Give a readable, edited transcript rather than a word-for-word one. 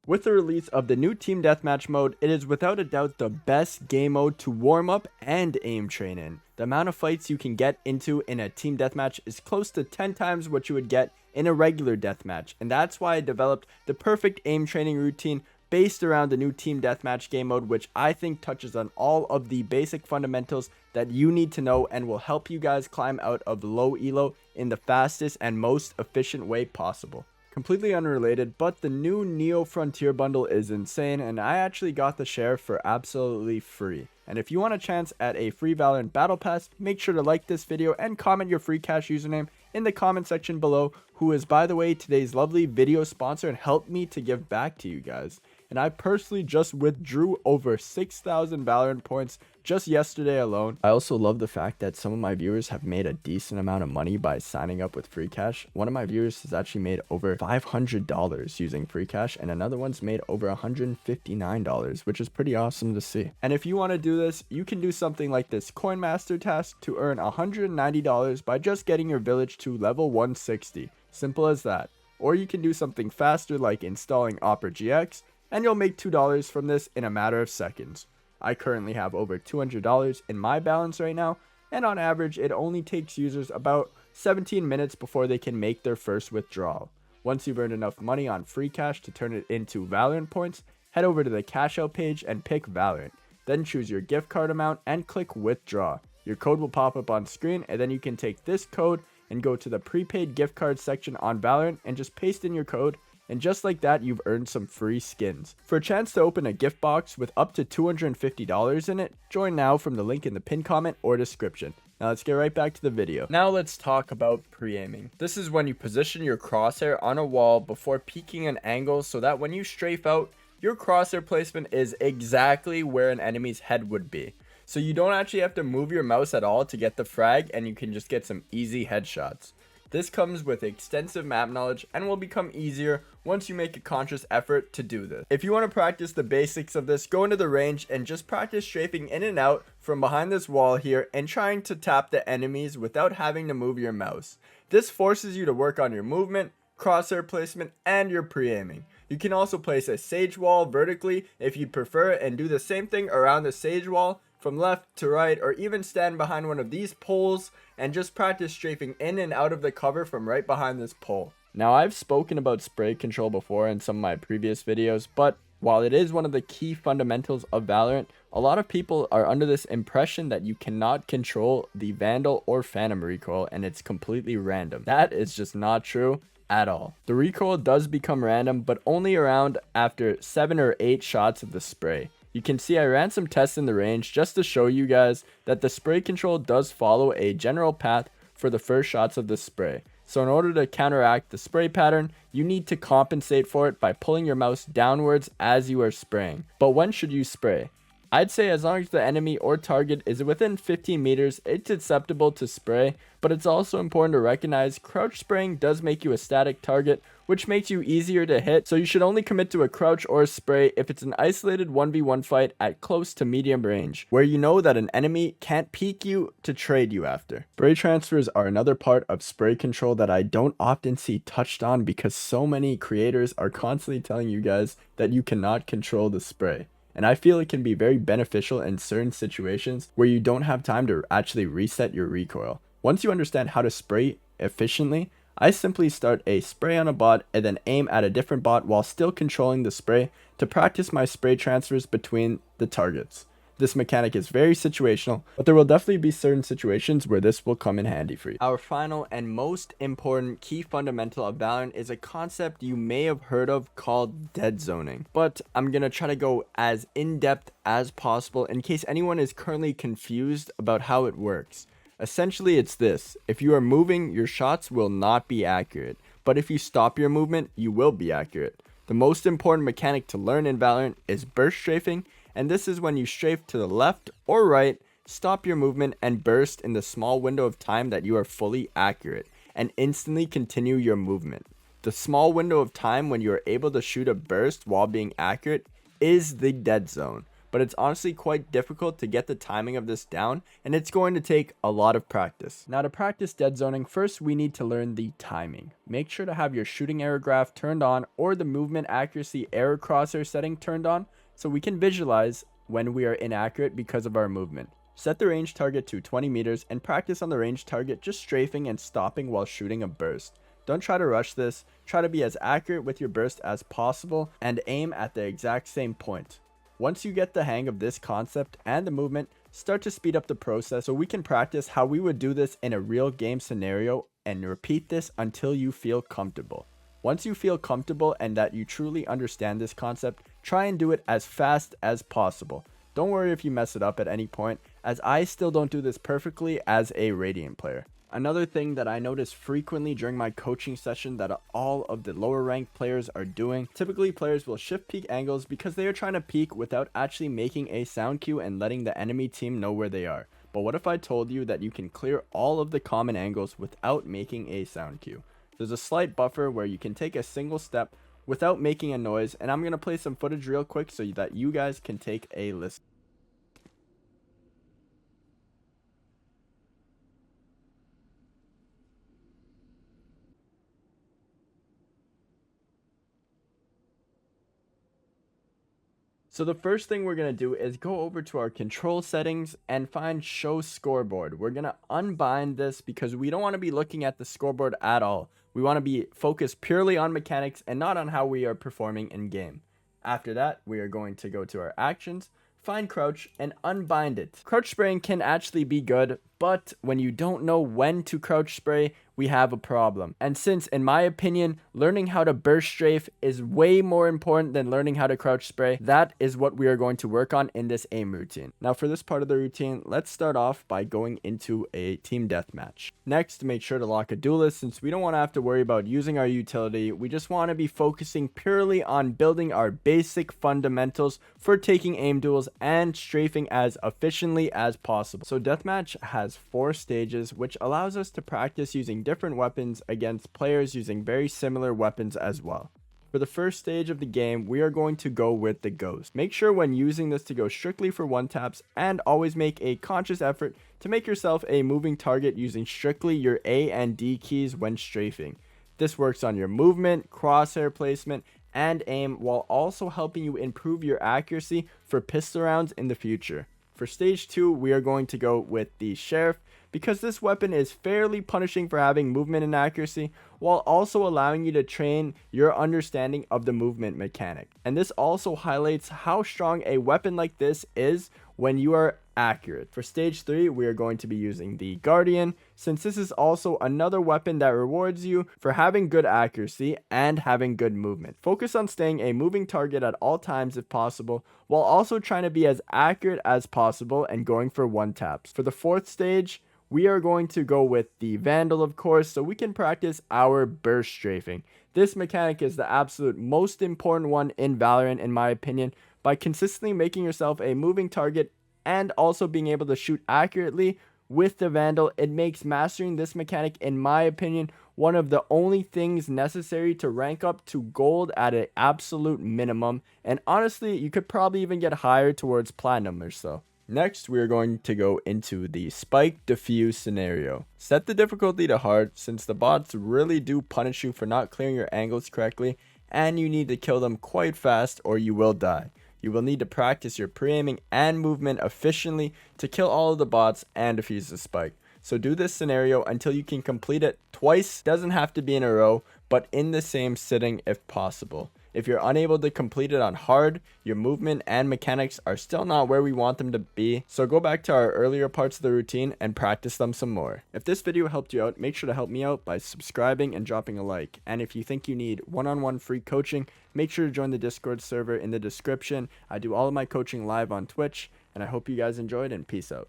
With the release of the new Team Deathmatch mode, it is without a doubt the best game mode to warm up and aim train in. The amount of fights you can get into in a Team Deathmatch is close to 10 times what you would get in a regular Deathmatch, and that's why I developed the perfect aim training routine based around the new Team Deathmatch game mode, which I think touches on all of the basic fundamentals that you need to know and will help you guys climb out of low elo in the fastest and most efficient way possible. Completely unrelated, but the new Neo Frontier bundle is insane, and I actually got the share for absolutely free. And if you want a chance at a free Valorant Battle Pass, make sure to like this video and comment your free cash username in the comment section below, who is, by the way, today's lovely video sponsor and helped me to give back to you guys. And I personally just withdrew over 6,000 Valorant points just yesterday alone. I also love the fact that some of my viewers have made a decent amount of money by signing up with free cash. One of my viewers has actually made over $500 using free cash, and another one's made over $159, which is pretty awesome to see. And if you want to do this, you can do something like this Coin Master task to earn $190 by just getting your village to level 160. Simple as that. Or you can do something faster like installing Opera GX, and you'll make $2 from this in a matter of seconds. I currently have over $200 in my balance right now, and on average it only takes users about 17 minutes before they can make their first withdrawal. Once you've earned enough money on free cash to turn it into Valorant points, head over to the cash out page and pick Valorant. Then choose your gift card amount and click withdraw. Your code will pop up on screen, and then you can take this code and go to the prepaid gift card section on Valorant and just paste in your code. And just like that, you've earned some free skins. For a chance to open a gift box with up to $250 in it, join now from the link in the pinned comment or description. Now let's get right back to the video. Now let's talk about pre-aiming. This is when you position your crosshair on a wall before peeking an angle so that when you strafe out, your crosshair placement is exactly where an enemy's head would be. So you don't actually have to move your mouse at all to get the frag, and you can just get some easy headshots. This comes with extensive map knowledge and will become easier once you make a conscious effort to do this. If you want to practice the basics of this, go into the range and just practice strafing in and out from behind this wall here and trying to tap the enemies without having to move your mouse. This forces you to work on your movement, crosshair placement, and your pre-aiming. You can also place a sage wall vertically if you'd prefer, and do the same thing around the sage wall from left to right, or even stand behind one of these poles and just practice strafing in and out of the cover from right behind this pole. Now, I've spoken about spray control before in some of my previous videos, but while it is one of the key fundamentals of Valorant, a lot of people are under this impression that you cannot control the Vandal or Phantom recoil and it's completely random. That is just not true at all. The recoil does become random, but only around after 7 or 8 shots of the spray. You can see I ran some tests in the range just to show you guys that the spray control does follow a general path for the first shots of the spray. So in order to counteract the spray pattern, you need to compensate for it by pulling your mouse downwards as you are spraying. But when should you spray? I'd say as long as the enemy or target is within 15 meters, it's acceptable to spray, but it's also important to recognize crouch spraying does make you a static target, which makes you easier to hit, so you should only commit to a crouch or a spray if it's an isolated 1v1 fight at close to medium range, where you know that an enemy can't peek you to trade you after. Spray transfers are another part of spray control that I don't often see touched on because so many creators are constantly telling you guys that you cannot control the spray. And I feel it can be very beneficial in certain situations where you don't have time to actually reset your recoil. Once you understand how to spray efficiently, I simply start a spray on a bot and then aim at a different bot while still controlling the spray to practice my spray transfers between the targets. This mechanic is very situational, but there will definitely be certain situations where this will come in handy for you. Our final and most important key fundamental of Valorant is a concept you may have heard of called dead zoning, but I'm gonna try to go as in-depth as possible in case anyone is currently confused about how it works. Essentially, it's this: if you are moving, your shots will not be accurate, but if you stop your movement, you will be accurate. The most important mechanic to learn in Valorant is burst strafing, and this is when you strafe to the left or right, stop your movement, and burst in the small window of time that you are fully accurate, and instantly continue your movement. The small window of time when you are able to shoot a burst while being accurate is the dead zone. but it's honestly quite difficult to get the timing of this down, and it's going to take a lot of practice. Now, to practice dead zoning, first we need to learn the timing. Make sure to have your shooting error graph turned on or the movement accuracy error crosshair setting turned on so we can visualize when we are inaccurate because of our movement. Set the range target to 20 meters and practice on the range target just strafing and stopping while shooting a burst. Don't try to rush this, try to be as accurate with your burst as possible and aim at the exact same point. Once you get the hang of this concept and the movement, start to speed up the process so we can practice how we would do this in a real game scenario and repeat this until you feel comfortable. Once you feel comfortable and that you truly understand this concept, try and do it as fast as possible. Don't worry if you mess it up at any point, as I still don't do this perfectly as a Radiant player. Another thing that I notice frequently during my coaching session that all of the lower ranked players are doing, typically players will shift peek angles because they are trying to peek without actually making a sound cue and letting the enemy team know where they are. But what if I told you that you can clear all of the common angles without making a sound cue? There's a slight buffer where you can take a single step without making a noise, and I'm going to play some footage real quick so that you guys can take a listen. So the first thing we're going to do is go over to our control settings and find show scoreboard. We're going to unbind this because we don't want to be looking at the scoreboard at all. We want to be focused purely on mechanics and not on how we are performing in game. After that, we are going to go to our actions, find crouch, and unbind it. Crouch spraying can actually be good, but when you don't know when to crouch spray, we have a problem. And since, in my opinion, learning how to burst strafe is way more important than learning how to crouch spray, that is what we are going to work on in this aim routine. Now for this part of the routine, let's start off by going into a team deathmatch. Next, make sure to lock a duelist since we don't want to have to worry about using our utility. We just want to be focusing purely on building our basic fundamentals for taking aim duels and strafing as efficiently as possible. So deathmatch has 4 stages, which allows us to practice using different weapons against players using very similar weapons as well. For the first stage of the game, we are going to go with the Ghost. Make sure when using this to go strictly for one taps and always make a conscious effort to make yourself a moving target using strictly your A and D keys when strafing. This works on your movement, crosshair placement, and aim while also helping you improve your accuracy for pistol rounds in the future. For stage 2, we are going to go with the Sheriff because this weapon is fairly punishing for having movement and accuracy while also allowing you to train your understanding of the movement mechanic. And this also highlights how strong a weapon like this is when you are accurate. For stage 3, we are going to be using the Guardian since this is also another weapon that rewards you for having good accuracy and having good movement. Focus on staying a moving target at all times if possible, while also trying to be as accurate as possible and going for one taps. For the 4th stage, we are going to go with the Vandal, of course, so we can practice our burst strafing. This mechanic is the absolute most important one in Valorant in my opinion. By consistently making yourself a moving target and also being able to shoot accurately with the Vandal, it makes mastering this mechanic, in my opinion, one of the only things necessary to rank up to gold at an absolute minimum. And honestly, you could probably even get higher towards platinum or so. Next, we are going to go into the spike defuse scenario. Set the difficulty to hard since the bots really do punish you for not clearing your angles correctly, and you need to kill them quite fast or you will die. You will need to practice your pre-aiming and movement efficiently to kill all of the bots and defuse the spike. So do this scenario until you can complete it twice. Doesn't have to be in a row, but in the same sitting if possible. If you're unable to complete it on hard, your movement and mechanics are still not where we want them to be, so go back to our earlier parts of the routine and practice them some more. If this video helped you out, make sure to help me out by subscribing and dropping a like. And if you think you need one-on-one free coaching, make sure to join the Discord server in the description. I do all of my coaching live on Twitch, and I hope you guys enjoyed, and peace out.